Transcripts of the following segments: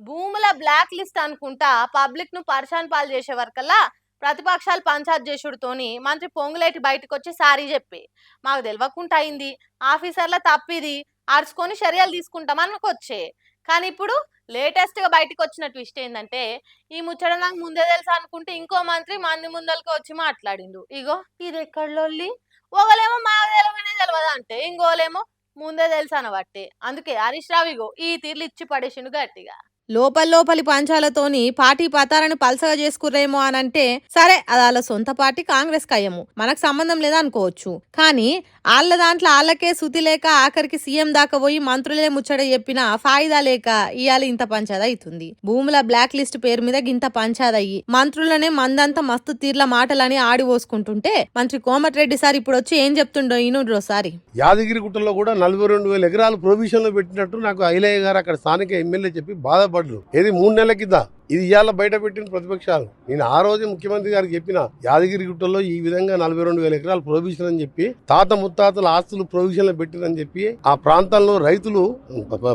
భూముల black list అనుకుంటా public ను పరిశాన్ పాలు చేసే వరకల్లా ప్రతిపక్షాలు పంచాయత్ చేసుడుతోని మంత్రి పొంగులేటి బయటకు వచ్చి సారీ చెప్పి మాకు తెలియకుండా అయింది, ఆఫీసర్ల తప్పిది, అరుచుకొని చర్యలు తీసుకుంటాం అనుకొచ్చే. కానీ ఇప్పుడు లేటెస్ట్ గా బయటకు వచ్చిన ట్విస్ట్ ఏంటంటే ఈ ముచ్చట నాకు ముందే తెలుసా అనుకుంటే ఇంకో మంత్రి మంది ముందలకి వచ్చి మాట్లాడిండు. ఇగో ఇది ఎక్కడోళ్ళి, ఒకలేమో మాకు తెలియదు అంటే ఇంకోలేమో ముందే తెలుసు అనబట్టే. అందుకే హరీష్ రావు ఇగో ఈ తీర్లు ఇచ్చి పడేసిండు గట్టిగా. లోపలి పంచాలతోని పార్టీ పతారని పలసగా చేసుకుర్రేమో అని అంటే సరే, అది వాళ్ళ సొంత పార్టీ కాంగ్రెస్ కయ్యము, మనకు సంబంధం లేదా అనుకోవచ్చు. కానీ వాళ్ళ దాంట్లో వాళ్ళకే శృతి లేక ఆఖరికి సీఎం దాకా పోయి మంత్రులే ముచ్చట చెప్పిన ఫాయిదా లేక ఇవాళ ఇంత పంచాద అవుతుంది. భూముల బ్లాక్ లిస్ట్ పేరు మీద గింత పంచాద అయ్యి మంత్రులనే మందంతా మస్తు తీర్ల మాటలని ఆడి పోసుకుంటుంటే మంత్రి కోమటిరెడ్డి సార్ ఇప్పుడు వచ్చి ఏం చెప్తుండో ఈరోసారి. యాదగిరిగుట్టలో కూడా 42,000 ఎకరాలు ప్రొవిజన్ లో పెట్టినట్టు నాకు ఐలయ్య గారు అక్కడ స్థానిక ఎమ్మెల్యే చెప్పి బాధపడ్డారు. ఇది 3 నెలల కింద ఇది ఇవాళ బయట పెట్టిన ప్రతిపక్షాలు. నేను ఆ రోజు ముఖ్యమంత్రి గారికి చెప్పిన యాదగిరిగుట్టలో ఈ విధంగా 42,000 ఎకరాలు ప్రొవిజన్ అని చెప్పి తాత ముత్తాతల ఆస్తులు ప్రొవిజన్ లో పెట్టినని చెప్పి ఆ ప్రాంతాల్లో రైతులు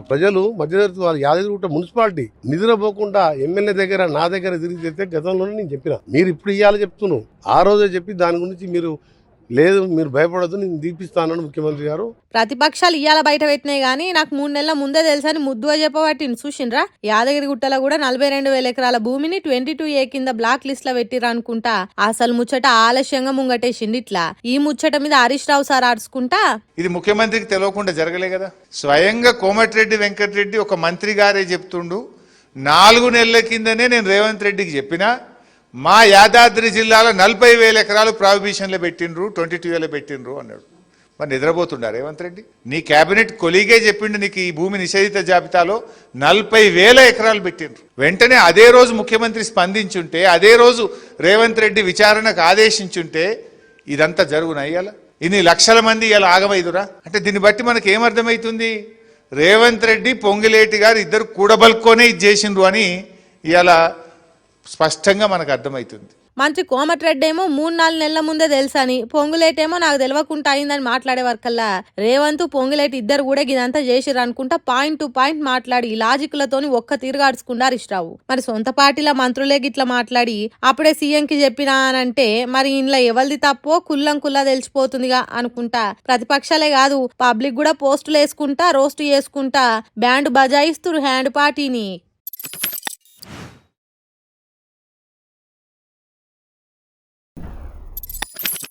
ప్రజలు మధ్యతరగతి వారు యాదగిరిగుట్ట మున్సిపాలిటీ నిద్రపోకుండా ఎమ్మెల్యే దగ్గర నా దగ్గర తిరిగి తెస్తే గతంలోనే నేను చెప్పిన. మీరు ఇప్పుడు ఇవాళ చెప్తున్నాను, ఆ రోజే చెప్పి దాని గురించి మీరు లేదు మీరు భయపడద్దు నేను దీపిస్తానని ముఖ్యమంత్రి గారు. ప్రతిపక్షాలు ఇవాళ బయట పెట్టినాయి గానీ నాకు 3 నెలల ముందే తెలుసని ముద్దుగా చెప్పబట్టింది. చూసిండ్రా, యాదగిరిగుట్టలో కూడా 42,000 ఎకరాల భూమిని 22A కింద బ్లాక్ లిస్ట్ లో పెట్టిరనుకుంటా. అసలు ముచ్చట ఆలస్యంగా ముంగటేసింది. ఇట్లా ఈ ముచ్చట మీద హరీష్ రావు సార్ ఆడుచుకుంటా ఇది ముఖ్యమంత్రికి తెలియకుండా జరగలే కదా. స్వయంగా కోమటిరెడ్డి వెంకటరెడ్డి ఒక మంత్రి గారే చెప్తుండు, 4 నెలల కిందనే నేను రేవంత్ రెడ్డికి చెప్పినా మా యాదాద్రి జిల్లాలో 40,000 ఎకరాలు ప్రావిబిషన్లో పెట్టిండ్రు, 22Aలో పెట్టిండ్రు అన్నాడు. మరి నిద్రపోతుండా రేవంత్ రెడ్డి? నీ కేబినెట్ కొలీగే చెప్పిండు నీకు ఈ భూమి నిషేధిత జాబితాలో 40,000 ఎకరాలు పెట్టిండ్రు. వెంటనే అదే రోజు ముఖ్యమంత్రి స్పందించుంటే, అదే రోజు రేవంత్ రెడ్డి విచారణకు ఆదేశించుంటే ఇదంతా జరుగునా? ఇవాళ ఇన్ని లక్షల మంది ఇలా ఆగమైదురా అంటే దీన్ని బట్టి మనకి ఏమర్థమవుతుంది? రేవంత్ రెడ్డి పొంగిలేటి గారు ఇద్దరు కూడబలుకొనే ఇది చేసిండ్రు అని ఇవాళ స్పష్టంగా మనకు అర్థమవుతుంది. మంత్రి కోమటిరెడ్డి ఏమో 3-4 నెలల ముందే తెలుసని, పొంగులేటేమో నాకు తెలియకుండా అయిందని మాట్లాడే వరకల్లా రేవంత్ పొంగులేటి ఇద్దరు కూడా ఇదంతా చేసిర్రు అనుకుంటా పాయింట్ టు పాయింట్ మాట్లాడి లాజిక్లతోని ఒక్క తీరుగాడుచుకున్నారు హరీష్ రావు. మరి సొంత పార్టీల మంత్రులే గిట్లా మాట్లాడి అప్పుడే సీఎం కి చెప్పినా అనంటే మరి ఇంట్లో ఎవరిది తప్పో కుల్లా తెలిసిపోతుందిగా అనుకుంటా. ప్రతిపక్షాలే కాదు పబ్లిక్ కూడా పోస్టులు వేసుకుంటా రోస్ట్ చేసుకుంటా బ్యాండ్ బజాయిస్తురు హ్యాండ్ పార్టీని.